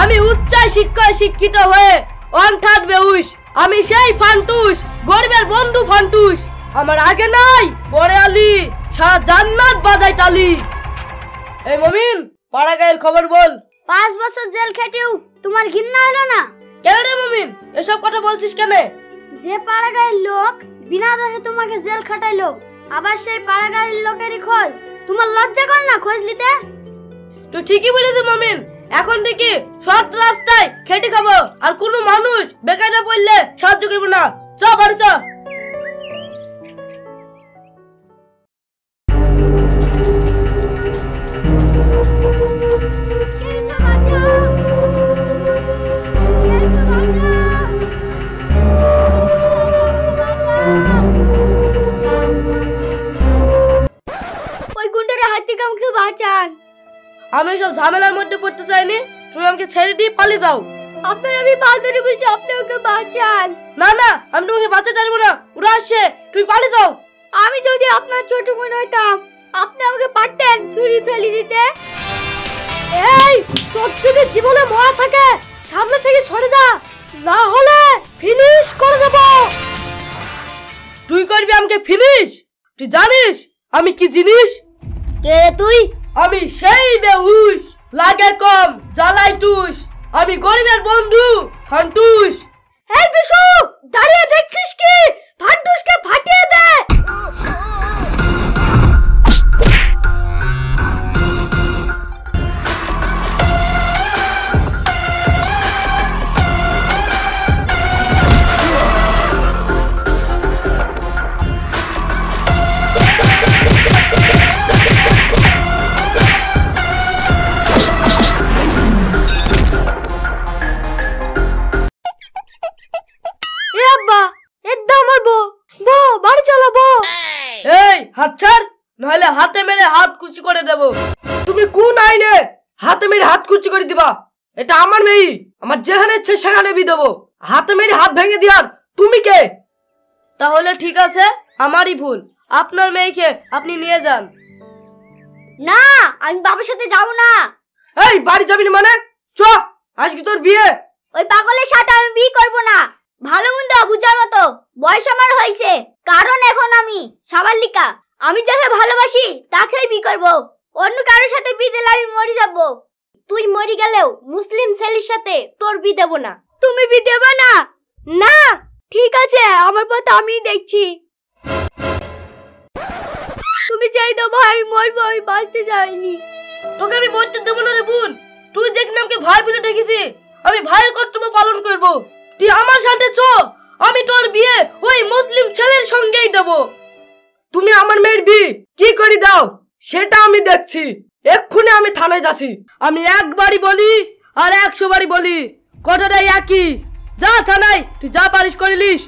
আমি উচ্চ শিক্ষায় শিক্ষিত হয়ে অনথার্ড বেউস। আমি সেই ফান্টুস, গরিবের বন্ধু ফান্টুস। আমার আগে নাই পরে আলি, সারা জান্নাত বাজাই তালি। এই মমিন, পাড়া গায়ের খবর বল। 5 বছর জেল খেটেও তোমার ঘৃণা হলো না? কেন রে মমিন, এসব কথা বলছিস কেন? যে পাড়া গায়ের লোক বিনা দোষে তোমাকে জেল খাটাইলো, আবার সেই পাড়া গায়ের লোকেরই খোঁজ। তোমার লজ্জা কর না খোঁজ নিতে? তুই ঠিকই বলেছিস মমিন, এখন থেকে সৎ রাস্তায় খেটে খাবো, আর কোনো মানুষ বেকায়দা পড়লে সাহায্য করবো না। চ বাড়ি চ। ওই গুন্ডার হাত থেকে আমাকে বাঁচান। আমি সব ঝামেলার মধ্যে পড়তে চাইনি, তুমি আমাকে ছেড়ে দিয়ে পালিয়ে দাও। আপনার আমি পা ধরে বলছি, আপনি ওকে বাঁচান। না না, আমি তোমাকে বাঁচাতে পারবো না, ওরা আসছে, তুমি পালিয়ে দাও। আমি যদি আপনার ছোট বোন হইতাম, আপনি আমাকে পারতেন ছুরি ফেলে দিতে। এই, তোর যদি জীবনে মরা থাকে সামনে থেকে সরে যা, না হলে ফিনিশ করে দেব। তুই করবি আমাকে ফিনিশ? তুই জানিস আমি কি জিনিস? কে তুই? আমি সেই বেহুশ, লাগে কম জ্বালাই টুস। আমি গরিবের বন্ধু ফান্টুস। এই বিশু, দাঁড়িয়ে দেখছিস কি? ফান্টুসকে ফাটিয়ে দে। এই হাত ছাড়, নাহলে হাতে মেরে হাত কুচি করে দেব। তুমি কোন আইনে হাতে মেরে হাত কুচি করে দিবা? এটা আমার মেয়ে, আমার যেখানে ইচ্ছে সেখানে বি দেবো। হাতে মেরে হাত ভেঙে দিয়ার তুমি কে? তাহলে ঠিক আছে, আমারই ভুল। আপনার মেয়েকে আপনি নিয়ে যান। না, আমি বাবার সাথে যাব না। এই বাড়ি যাবি না মানে? চ, আজকে তোর বিয়ে। ওই পাগলের সাথে আমি বিয়ে করব না। ভালো মন্দ বুঝার মতো বয়স আমার হয়েছে, কারণ এখন আমি সাবালিকা। আমি যাকে ভালোবাসি তাকেই বিয়ে করব। অন্য কারোর সাথে বিয়ে দিলে আমি মরে যাব। তুই মরে গেলেও মুসলিম ছেলের সাথে তোর বিয়ে দেব না। তুমি বিয়ে দেবে না? না, ঠিক আছে, আমার পথ আমি দেখছি। তুমি চাই দেবো আমি মরবো, আমি বাঁচতে চাইনি। তোকে আমি মরতে দেবো না রে বোন। তুই যে নামকে ভাই বলে ডেকেছি, আমি ভাইয়ের কর্তব্য পালন করব। তুই আমার সাথে চ, আমি তোর বিয়ে ওই মুসলিম ছেলের সঙ্গেই দেব। তুমি আমার মেয়ের বিয়ে কি করে দাও সেটা আমি দেখছি। এক্ষুনি আমি থানায় যাচ্ছি। আমি একবারই বলি আর 100 বারই বলি, কথাটাই একই। যা থানায়, তুই যা পারিস করিলিস।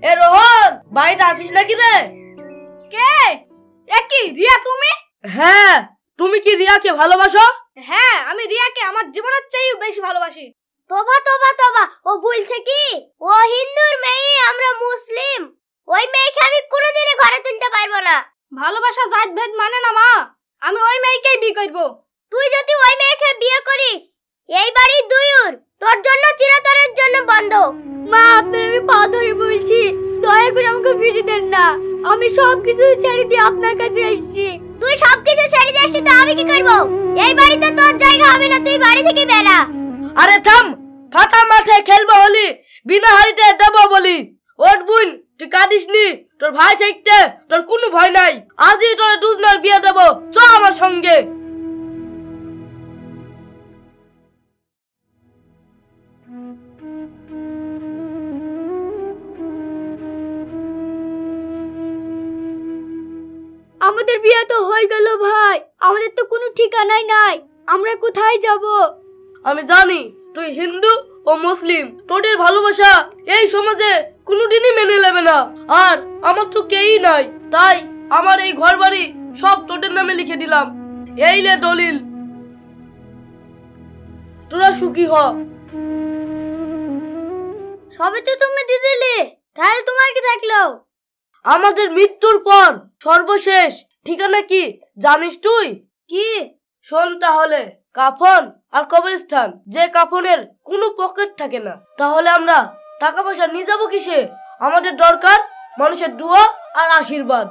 এ রোহন, বাড়িতে আসিস নাকি রে? কে? একই রিয়া তুমি? হ্যাঁ, তুমি কি রিয়াকে ভালোবাসো? হ্যাঁ, আমি রিয়াকে আমার জীবনের চেয়েও বেশি ভালোবাসি। তোবা তোবা তোবা, ও বলছে কি ও হিন্দুর মেয়ে, আমরা মুসলিম। ওই মেয়েকে আমি কোনোদিনই ঘরে তুলতে পারবো না। ভালোবাসা জাত ভেদ মানে না মা, আমি ওই মেয়েকেই বিয়ে করব। তুই যদি ওই মেয়েকে বিয়ে করিস, এই বাড়ির দুইর তোর জন্য চিরতরের জন্য বন্ধ। মা, আপনার আমি পা ধরে বলছি, দয়া করে আমাকে ফিরে দেন না। আমি সবকিছু ছেড়ে দিয়ে আপনার কাছে এসেছি। তুই সবকিছু ছেড়ে দিয়ে আসছিস তো আমি কি করব? এই বাড়িতে তোর জায়গা হবে না, তুই বাড়ি থেকে বেরা। আরে থাম, ফাটা মাঠে খেলবো হলি, বিনা হারিতে দেবো বলি। ওর বোন, তুই কাঁদিস নি, তোর ভাই থাকতে তোর কোনো ভয় নাই। আজই তোর দুজনের বিয়ে দেবো, চ আমার সঙ্গে। আমাদের বিয়ে তো হয়ে গেল ভাই, আমাদের তো কোনো ঠিকানাই নাই, আমরা কোথায় যাব? আমি জানি তুই হিন্দু ও মুসলিম, তোদের ভালোবাসা এই সমাজে কোনোদিনই মেনে নেবে না। আর আমার তো কেউই নাই, তাই আমার এই ঘর বাড়ি সব তোদের নামে লিখে দিলাম। এই লে দলিল, তোরা সুখী হ। সবে তো তুমি দিদিলে, তাহলে তোমার কি থাকলো? আমাদের মৃত্যুর পর সর্বশেষ ঠিকানা কি জানিস তুই? কি? শোন তাহলে, কাফন আর কবরস্থান, যে কাফনের কোনো পকেট থাকে না, তাহলে আমরা টাকা পয়সা নিয়ে যাবো কিসে? আমাদের দরকার মানুষের দোয়া আর আশীর্বাদ।